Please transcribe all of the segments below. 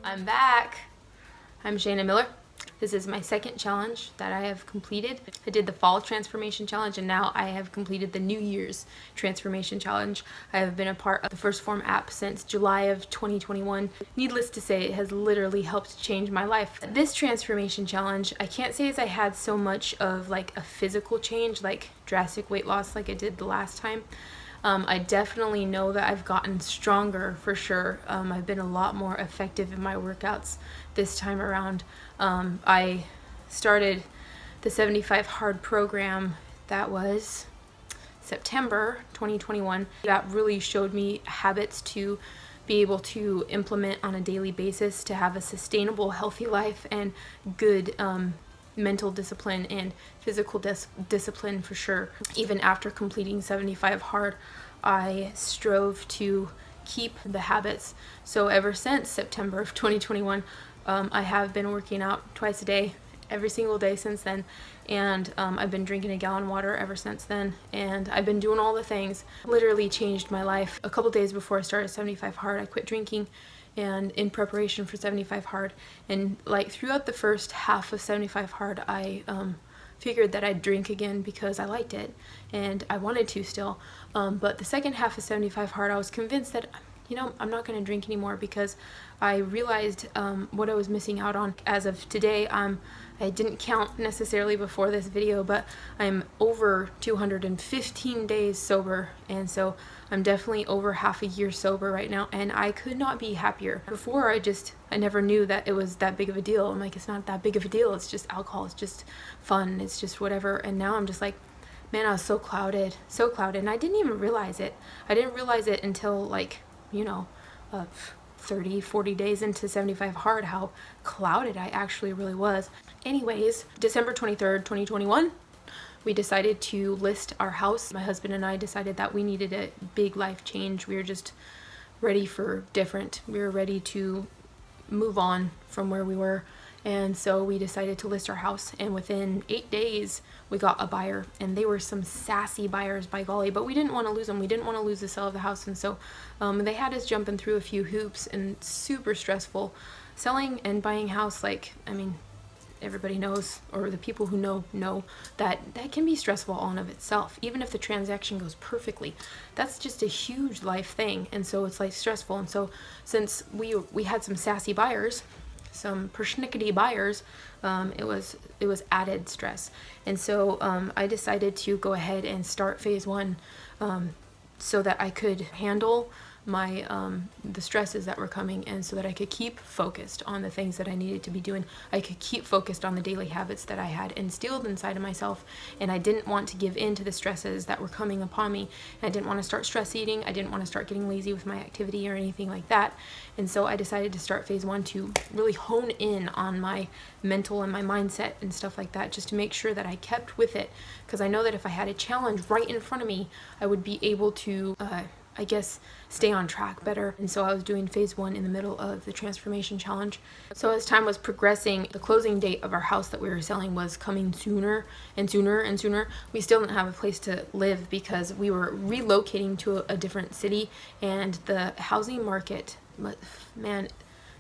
I'm back. I'm Shanea Miller. This is my second challenge that I have completed. I did the fall transformation challenge and now I have completed the New Year's transformation challenge. I have been a part of the 1stPhorm app since July of 2021. Needless to say, it has literally helped change my life. This transformation challenge, I can't say as I had so much of like a physical change, like drastic weight loss like I did the last time. I definitely know that I've gotten stronger for sure. I've been a lot more effective in my workouts this time around. I started the 75 Hard program, that was September 2021. That really showed me habits to be able to implement on a daily basis to have a sustainable, healthy life and good mental discipline and physical discipline for sure. Even after completing 75 Hard, I strove to keep the habits. So ever since September of 2021, I have been working out twice a day, every single day since then, and I've been drinking a gallon of water ever since then, and I've been doing all the things. Literally changed my life. A couple days before I started 75 Hard, I quit drinking, and in preparation for 75 Hard, and like throughout the first half of 75 Hard, I figured that I'd drink again because I liked it and I wanted to still, but the second half of 75 Hard, I was convinced that, you know, I'm not going to drink anymore because I realized what I was missing out on. As of today, I didn't count necessarily before this video, but I'm over 215 days sober, and so I'm definitely over half a year sober right now, and I could not be happier. Before, I never knew that it was that big of a deal. I'm like, it's not that big of a deal, it's just alcohol, it's just fun, it's just whatever. And now I'm just like, man, I was so clouded, and I didn't even realize it. I didn't realize it until, like, you know, 30-40 days into 75 Hard, how clouded I actually really was. Anyways, December 23rd, 2021, we decided to list our house. My husband and I decided that we needed a big life change. We were just ready for different. We were ready to move on from where we were. And so we decided to list our house, and within 8 days we got a buyer, and they were some sassy buyers, by golly, but we didn't want to lose them. We didn't want to lose the sale of the house, and so they had us jumping through a few hoops, and super stressful. Selling and buying house, like, I mean, everybody knows, or the people who know that that can be stressful all in of itself. Even if the transaction goes perfectly, that's just a huge life thing, and so it's like stressful. And so since we had some sassy buyers, some persnickety buyers, it was added stress. And so I decided to go ahead and start phase one, so that I could handle my the stresses that were coming, and so that I could keep focused on the things that I needed to be doing. I could keep focused on the daily habits that I had instilled inside of myself, and I didn't want to give in to the stresses that were coming upon me. I didn't want to start stress eating. I didn't want to start getting lazy with my activity or anything like that. And so I decided to start phase one to really hone in on my mental and my mindset and stuff like that, just to make sure that I kept with it, because I know that if I had a challenge right in front of me, I would be able to I guess stay on track better. And so I was doing phase one in the middle of the transformation challenge. So as time was progressing, the closing date of our house that we were selling was coming sooner and sooner and sooner. We still didn't have a place to live because we were relocating to a different city, and the housing market, man,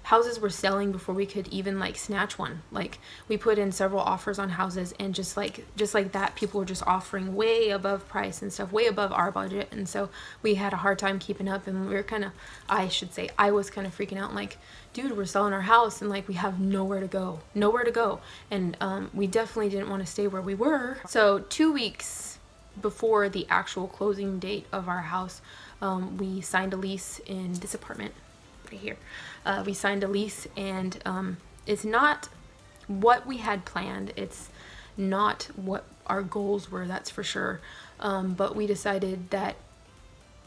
houses were selling before we could even like snatch one. Like, we put in several offers on houses, and just like that, people were just offering way above price and stuff, way above our budget. And so we had a hard time keeping up, and we were I was kind of freaking out, like, dude, we're selling our house and like we have nowhere to go. And we definitely didn't want to stay where we were. So 2 weeks before the actual closing date of our house, we signed a lease in this apartment right here. We signed a lease, and it's not what we had planned. It's not what our goals were, that's for sure. But we decided that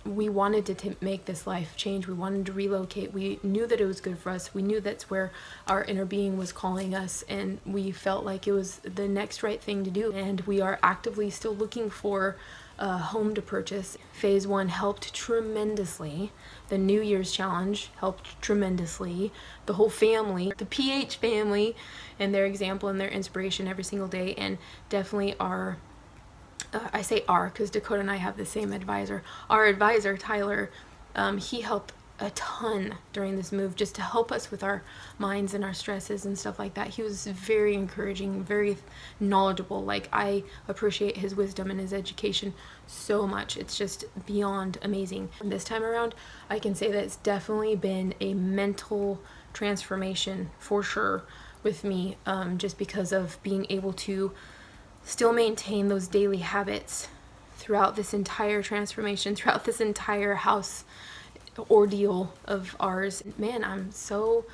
we wanted to make this life change. We wanted to relocate. We knew that it was good for us. We knew that's where our inner being was calling us, and we felt like it was the next right thing to do. And we are actively still looking for a home to purchase. Phase one helped tremendously. The New Year's challenge helped tremendously. The whole family, the PH family, and their example and their inspiration every single day, and definitely our I say our because Dakota and I have the same advisor. Our advisor, Tyler, he helped a ton during this move just to help us with our minds and our stresses and stuff like that. He was very encouraging, very knowledgeable. Like, I appreciate his wisdom and his education so much. It's just beyond amazing. And this time around, I can say that it's definitely been a mental transformation for sure with me, just because of being able to still maintain those daily habits throughout this entire transformation, throughout this entire house ordeal of ours. Man, I'm so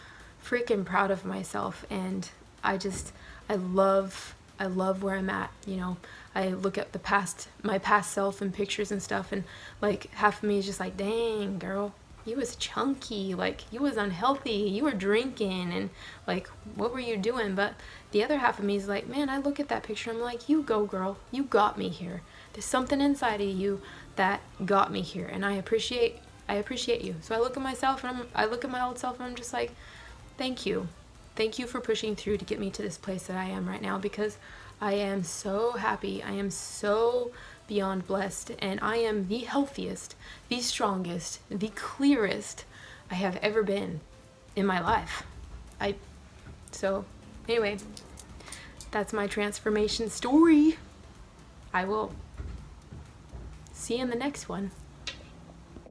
freaking proud of myself, and I love where I'm at. You know, I look at my past self and pictures and stuff, and like half of me is just like, dang girl, you was chunky, like you was unhealthy, you were drinking, and like what were you doing? But the other half of me is like, man, I look at that picture, I'm like, you go girl, you got me here. There's something inside of you that got me here, and I appreciate you. So I look at myself, and I look at my old self, and I'm just like, thank you for pushing through to get me to this place that I am right now, because I am so happy. I am so beyond blessed, and I am the healthiest, the strongest, the clearest I have ever been in my life. So anyway, that's my transformation story. I will see you in the next one.